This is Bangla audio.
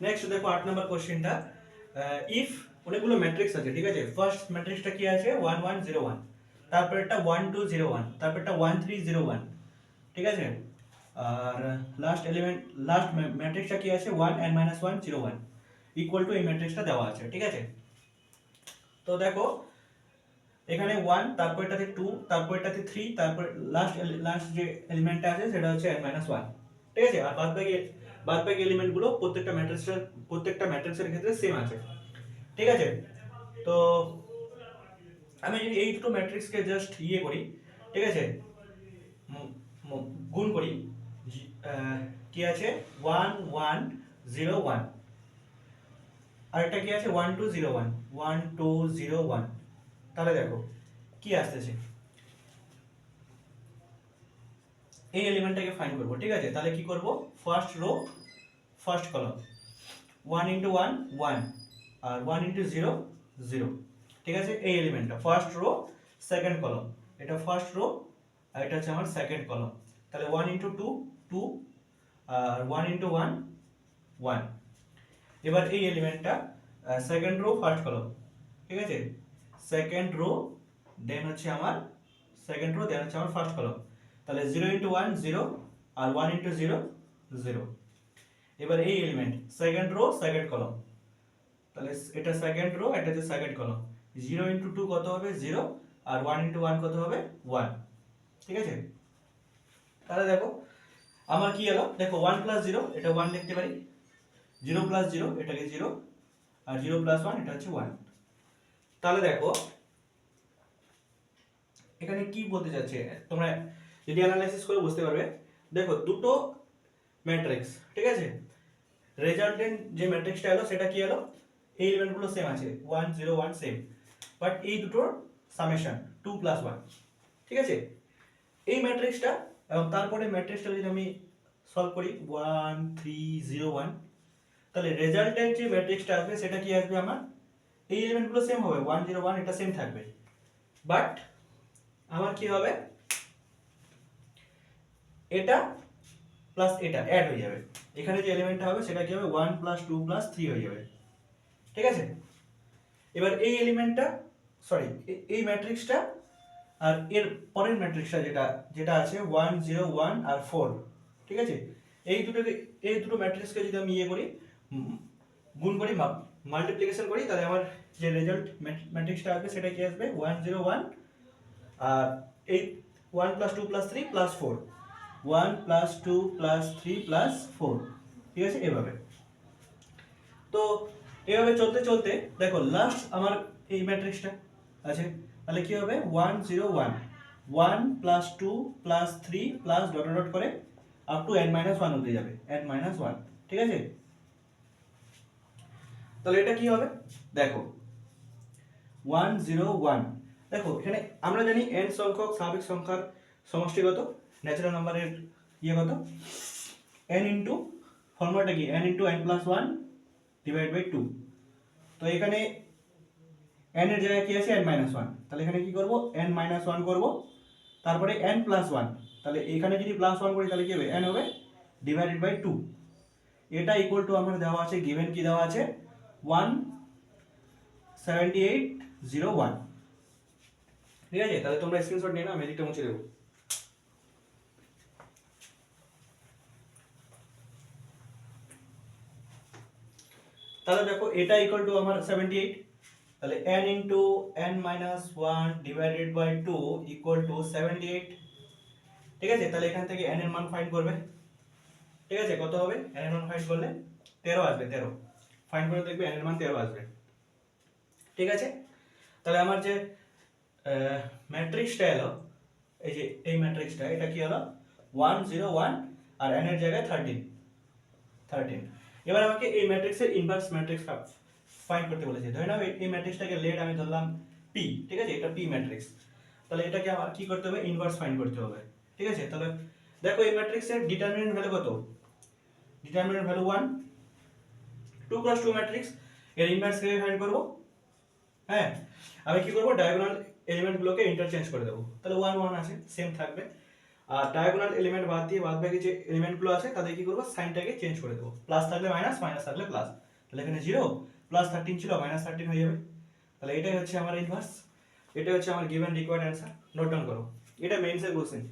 নেক্সট দেখো 8 নম্বর কোশ্চেনটা, ইফ অনেকগুলো ম্যাট্রিক্স আছে, ঠিক আছে। ফার্স্ট ম্যাট্রিক্সটা কি আছে 1 1 0 1, তারপর একটা 1 2 0 1, তারপর একটা 1 3 0 1, ঠিক আছে। আর লাস্ট এলিমেন্ট, লাস্ট ম্যাট্রিক্সটা কি আছে 1 n - 1 0 1 ইকুয়াল টু এই ম্যাট্রিক্সটা দেওয়া আছে, ঠিক আছে। তো দেখো এখানে 1, তারপর এটাতে 2, তারপর এটাতে 3, তারপর লাস্ট যে এলিমেন্টটা আছে সেটা হচ্ছে n - 1, ঠিক আছে। আর বাদবাকি এলিমেন্টগুলো প্রত্যেকটা ম্যাট্রিক্সের ক্ষেত্রে সেম আছে, ঠিক আছে। তো আমি যদি এই দুটো ম্যাট্রিক্সকে জাস্ট করি, ঠিক আছে, গুণ করি, কি আছে 1 1 0 1, আর এটা কি আছে 1 2 0 1 1 2 0 1, তাহলে দেখো কি আসতেছে, এই এলিমেন্টটাকে ফাইন্ড করব, ঠিক আছে। তাহলে কি করব, ফার্স্ট রো ফার্স্ট কলাম, 1 * 1 1, আর 1 * 0 0, ঠিক আছে। এই এলিমেন্টটা ফার্স্ট রো সেকেন্ড কলাম, এটা ফার্স্ট রো আর এটা হচ্ছে আমার সেকেন্ড কলাম। তাহলে 1 * 2 2, আর 1 * 1 1। এবার এই এলিমেন্টটা সেকেন্ড রো ফার্স্ট কলাম, ঠিক আছে, সেকেন্ড রো দেন হচ্ছে আমার ফার্স্ট কলাম। তাহলে 0 * 1 0, আর 1 * 0 0। এবার এই element second rho second column, তাহলে এটা সেকেন্ড রো, এটা হচ্ছে সেকেন্ড কলাম। 0 * 2 কত হবে 0, আর 1 * 1 কত হবে 1, ঠিক আছে। তাহলে দেখো আমার কি এলো, দেখো 1 + 0 এটা 1 লিখতে পারি, 0 + 0 এটাকে 0, আর 0 + 1 এটা হচ্ছে 1। তাহলে দেখো এখানে কি বলতে চাচ্ছে, তোমরা যদি অ্যানালাইসিস করে বুঝতে পারবে। দেখো দুটো ম্যাট্রিক্স, ঠিক আছে, রেজাল্টেন্ট যে ম্যাট্রিক্সটা এলো সেটা কি এলো, এই এলিমেন্টগুলো সেম আছে 1 0 1 সেম, বাট এই দুটোর সামেশন 2 + 1, ঠিক আছে। এই ম্যাট্রিক্সটা এবং তারপরে ম্যাট্রিক্সটা যদি আমি সলভ করি 1 3 0 1, তাহলে রেজাল্টেন্ট যে ম্যাট্রিক্সটা আসবে সেটা কি আসবে আমার, এই এলিমেন্টগুলো সেম হবে 1 0 1, এটা সেম থাকবে, বাট আমার কি হবে, এটা প্লাস এটা অ্যাড হয়ে যাবে, এখানে যে এলিমেন্টটা হবে সেটা কি হবে 1 + 2 + 3 হয়ে যাবে, ঠিক আছে। এবার এই এলিমেন্টটা, সরি, এই ম্যাট্রিক্সটা আর এর পরের ম্যাট্রিক্সটা যেটা যেটা আছে 1 0 1 আর 4, ঠিক আছে। এই দুটো ম্যাট্রিক্সকে যদি আমি করি, গুণ করি, মাল্টিপ্লিকেশন করি, তাহলে আমার যে রেজাল্ট ম্যাট্রিক্সটা আসবে সেটা কি আসবে 1 0 1, আর এই 1 + 2 + 3 + 4, 1 + 2 + 3 + 4, ঠিক আছে, এভাবে। তো এভাবে চলতে চলতে দেখো লাস্ট আমার এই ম্যাট্রিক্সটা আছে, তাহলে কি হবে 1 0 1 1 + 2 + 3 প্লাস ডট ডট করে আপ টু n - 1 হতে যাবে, n - 1, ঠিক আছে। তাহলে এটা কি হবে, দেখো 1 0 1, দেখো এখানে আমরা জানি n সংখ্যক স্বাভাবিক সংখ্যার সমষ্টি কত, ন্যাচারাল নাম্বারের কত, n ইনটু, ফর্মুলাটা কি n * n + 1 / 2। তো এখানে n এর জায়গায় কি আছে n - 1, তাহলে এখানে কি করব n - 1 করব, তারপরে n + 1, তাহলে এখানে যদি +1 করি তাহলে কি হবে n হবে /2। এটা ইকুয়াল টু আমার দেওয়া আছে, গিভেন কি দেওয়া আছে 17801, ঠিক আছে। তাহলে তোমরা স্ক্রিনশট নিয়ে নাও, আমি এদিকটা মুছে দেবো। তাহলে দেখো এটা ইকুয়াল টু আমার 78, তাহলে n * n - 1 / 2 ইকুয়াল টু 78, ঠিক আছে। তাহলে এখান থেকে n এর মান ফাইন্ড করবে, ঠিক আছে, কত হবে n এর মান ফাইন্ড করলে 13 আসবে, 13 ফাইন্ড করে দেখবে n এর মান 13 আসবে, ঠিক আছে। তাহলে আমার যে ম্যাট্রিক্সটা এলো, এই যে এই ম্যাট্রিক্সটা, এটা কি হলো 1 0 1, আর n এর জায়গায় 13 13। এবার আমাকে এই ম্যাট্রিক্সের ইনভার্স ম্যাট্রিক্স ফাইন্ড করতে বলেছে। ধরে নাও এই ম্যাট্রিক্সটাকে লেট আমি ধরলাম p, ঠিক আছে, এটা p ম্যাট্রিক্স। তাহলে এটাকে আমার কি করতে হবে, ইনভার্স ফাইন্ড করতে হবে, ঠিক আছে। তাহলে দেখো এই ম্যাট্রিক্সের ডিটারমিনেন্ট ভ্যালু কত, ডিটারমিনেন্ট ভ্যালু 1, 2 × 2 ম্যাট্রিক্স, এর ইনভার্স কিভাবে ফাইন্ড করব, হ্যাঁ, আমি কি করব ডায়াগোনাল এলিমেন্টগুলোকে ইন্টারচেঞ্জ করে দেবো, তাহলে 1 1 আছে সেম থাকবে, আর ডায়াগোনাল এলিমেন্ট বাদ দিয়ে বাদ বাকি যে এলিমেন্টগুলো আছে তাদের কি করবো সাইনটাকে চেঞ্জ করে দেবো, প্লাস থাকলে মাইনাস, মাইনাস থাকলে প্লাস। তাহলে এখানে 0 প্লাস 13 ছিল মাইনাস 13 হয়ে যাবে। তাহলে এটাই হচ্ছে আমার ইনভার্স, এটা হচ্ছে আমার given required answer. Note down করো, এটা মেইনসের কোশ্চেন।